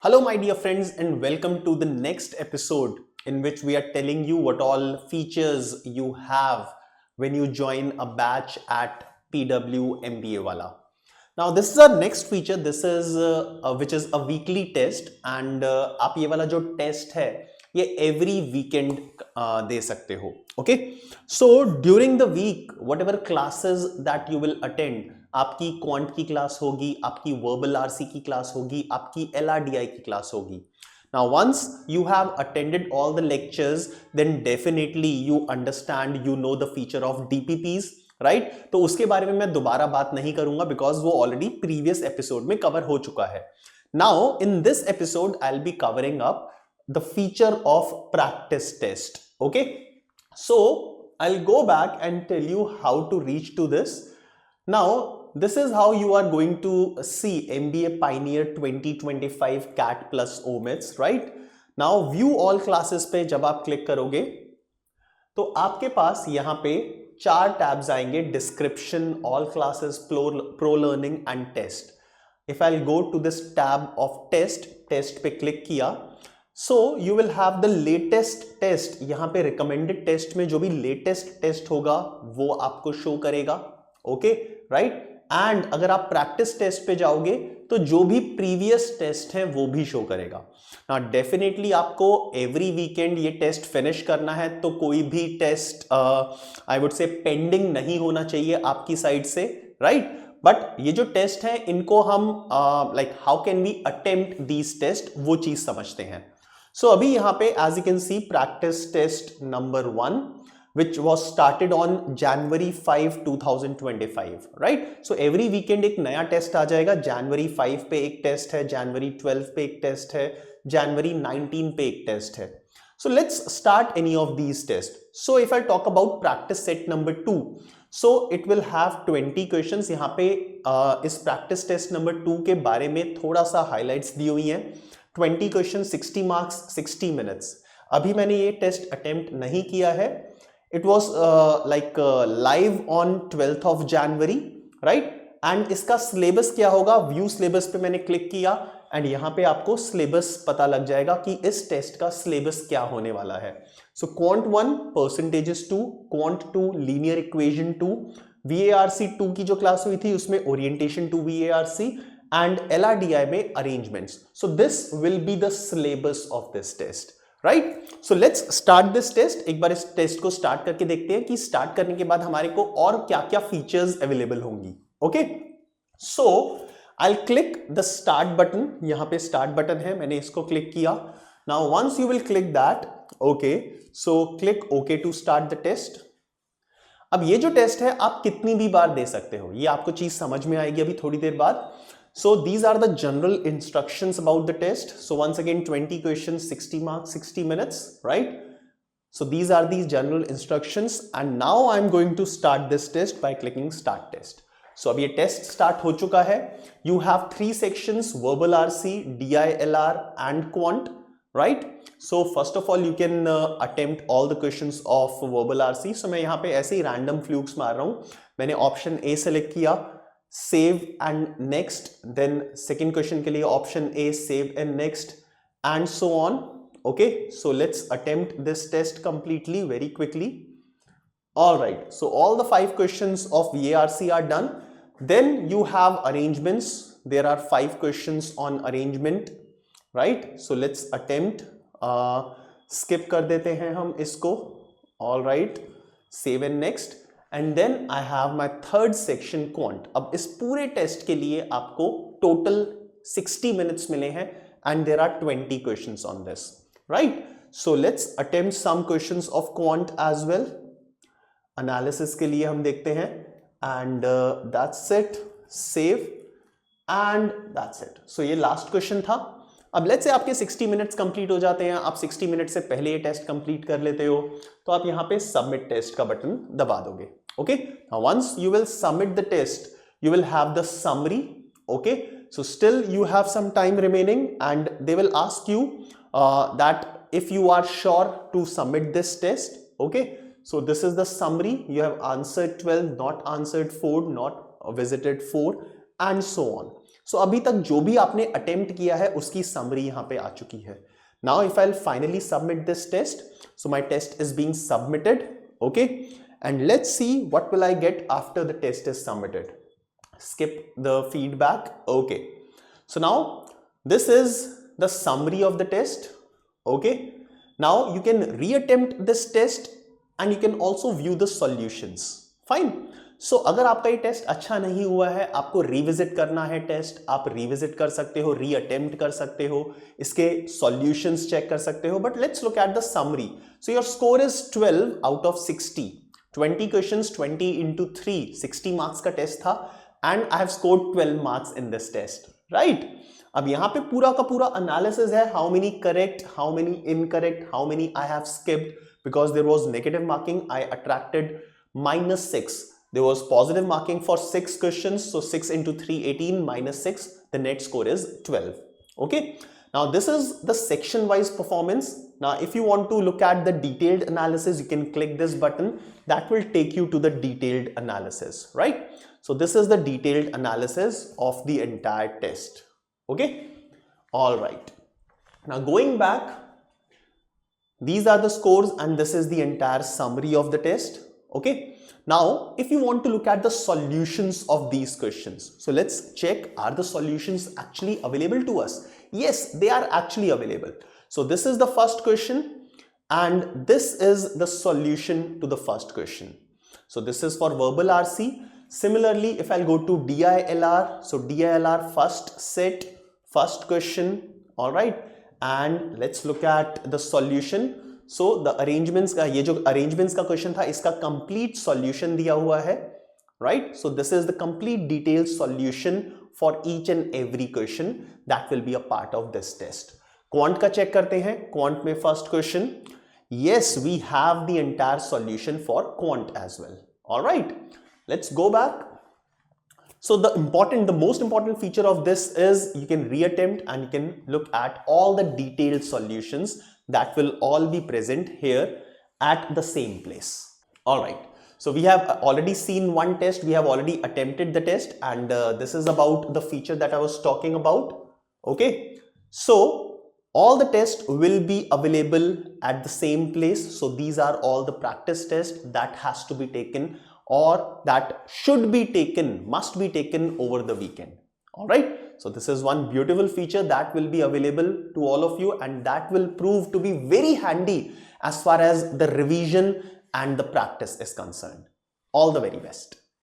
Hello, my dear friends, and welcome to the next episode in which we are telling you what all features you have when you join a batch at PW MBA Walla. Now, this is our next feature. This is which is a weekly test, and आप ये वाला जो test है ये every weekend दे सकते हो. Okay, so during the week, whatever classes that you will attend, आपकी quant की क्लास होगी, आपकी वर्बल आरसी की क्लास होगी, आपकी एलआरडीआई की क्लास होगी. Now, once you have attended all the lectures, then definitely you understand, you know the feature of DPPs, right तो उसके बारे में मैं दोबारा बात नहीं करूंगा बिकॉज वो ऑलरेडी प्रीवियस एपिसोड में कवर हो चुका है. Now in this episode I will be covering up the feature of practice test. Okay, so I will go back and tell you how to reach to this. Now this is how you are going to see MBA Pioneer 2025 CAT plus OMITS, right? Now view all classes पे जब आप click करोगे तो आपके पास यहां पे 4 tabs आएंगे: description, all classes, pro learning and test. If I go to this tab of test पे क्लिक किया, so you will have the latest test. यहां पे रिकमेंडेड टेस्ट में जो भी लेटेस्ट टेस्ट होगा वो आपको शो करेगा. Okay, right. एंड अगर आप प्रैक्टिस टेस्ट पे जाओगे तो जो भी प्रीवियस टेस्ट है वो भी शो करेगा. ना डेफिनेटली आपको एवरी वीकेंड ये टेस्ट फिनिश करना है, तो कोई भी test I would say pending नहीं होना चाहिए आपकी साइड से, राइट. बट ये जो टेस्ट है इनको हम like how can we attempt these test, वो चीज समझते हैं. सो अभी यहां पे as you can see practice test number 1 which was started on January 5, 2025, right? So every weekend एक नया टेस्ट आ जाएगा. January 5 पे एक टेस्ट है, January 12 पे एक टेस्ट है, January 19 पे एक टेस्ट है. So let's start any of these tests. So if I talk about practice set number 2, so it will have 20 questions. यहाँ पे इस practice test number 2 के बारे में थोड़ा सा highlights दी हुई हैं. 20 questions, 60 marks, 60 minutes. अभी मैंने ये टेस्ट अटेम्प्ट नहीं किया है. It was live on 12th of January, right? And इसका सिलेबस क्या होगा, व्यू सिलेबस पे मैंने क्लिक किया एंड यहाँ पे आपको सिलेबस पता लग जाएगा कि इस टेस्ट का सिलेबस क्या होने वाला है. So quant 1 percentages 2, quant 2 linear equation 2, VARC 2 की जो क्लास हुई थी उसमें orientation to VARC and LRDI में arrangements. So this will be the syllabus of this test, right. So let's start this test. एक बार इस टेस्ट को स्टार्ट करके देखते हैं कि स्टार्ट करने के बाद हमारे को और क्या क्या फीचर्स अवेलेबल होंगी. Okay, so I will click the start button. यहां पे स्टार्ट बटन है, मैंने इसको क्लिक किया. Now once you will click that, okay, so click okay to start the test. अब ये जो टेस्ट है आप कितनी भी बार दे सकते हो, ये आपको चीज समझ में आएगी अभी थोड़ी देर बाद. So these are the general instructions about the test. So once again 20 questions, 60 marks, 60 minutes, right? So these are these general instructions and now I'm going to start this test by clicking start test. So अब ये test start हो चुका है. You have 3 sections: verbal RC, DILR and quant, right? So first of all you can attempt all the questions of verbal RC. So मैं यहाँ पे ऐसे ही random flukes मार रहा हूँ. मैंने option A select किया, save and next, then second question के लिए option A, save and next, and so on. Okay, so let's attempt this test completely very quickly. All right, so all the 5 questions of VARC are done. Then you have arrangements. There are 5 questions on arrangement, right? So let's attempt. Skip कर देते हैं हम इसको. All right, save and next. And then I have my third section quant. अब इस पूरे test के लिए आपको टोटल 60 मिनट्स मिले हैं and there are 20 questions on this, right. So let's attempt some questions of quant as well. Analysis के लिए हम देखते हैं and that's it. Save and that's it. So ये लास्ट क्वेश्चन था. अब लेट्स से आपके 60 मिनट्स कंप्लीट हो जाते हैं, आप 60 मिनट से पहले ये टेस्ट कंप्लीट कर लेते हो, तो आप यहाँ पे सबमिट टेस्ट का बटन दबा दोगे. Okay, now once you will submit the test, you will have the summary. Okay, so still you have some time remaining and they will ask you that if you are sure to submit this test. Okay, so this is the summary. You have answered 12, not answered 4, not visited 4, and so on. सो अभी तक जो भी आपने attempt किया है उसकी summary यहां पे आ चुकी है. Now if I will finally submit this test, so my test is being submitted. Okay, and let's see what will I get after the test is submitted. Skip the feedback. Okay, so now this is the summary of the test. Okay, now you can reattempt this test and you can also view the solutions. Fine. So अगर आपका ये test अच्छा नहीं हुआ है, आपको revisit करना है टेस्ट, आप रिविजिट कर सकते हो, रीअटेम्प्ट कर सकते हो, इसके सॉल्यूशंस चेक कर सकते हो. But let's look at the summary. So your score is 12 out of 60. 20 questions, 20 into 3, 60 marks का टेस्ट था and I have scored 12 marks in this test, right. अब यहां पे पूरा का पूरा एनालिसिस है, how many correct, how many incorrect, how many I have skipped because there was negative marking, I attracted -6. There was positive marking for 6 questions, so 6 into 3, 18 minus 6, the net score is 12. Okay, now this is the section wise performance. Now if you want to look at the detailed analysis, you can click this button, that will take you to the detailed analysis, right? So this is the detailed analysis of the entire test. Okay, all right, now going back, these are the scores and this is the entire summary of the test. Okay, now if you want to look at the solutions of these questions, so let's check, are the solutions actually available to us? Yes, they are actually available. So this is the first question and this is the solution to the first question. So this is for verbal RC. Similarly, if I'll go to DILR, so DILR first set, first question, all right, and let's look at the solution. So the arrangements का, ये जो arrangements का question था, इसका complete solution दिया हुआ है, right? So this is the complete detailed solution for each and every question that will be a part of this test. Quant का check करते हैं. Quant में first question, yes, we have the entire solution for quant as well. All right, let's go back. So the most important feature of this is you can reattempt and you can look at all the detailed solutions that will all be present here at the same place. All right, so we have already seen one test, we have already attempted the test, and this is about the feature that I was talking about. Okay, so all the tests will be available at the same place. So these are all the practice tests that has to be taken or that should be taken, must be taken over the weekend. All right, so this is one beautiful feature that will be available to all of you and that will prove to be very handy as far as the revision and the practice is concerned. All the very best.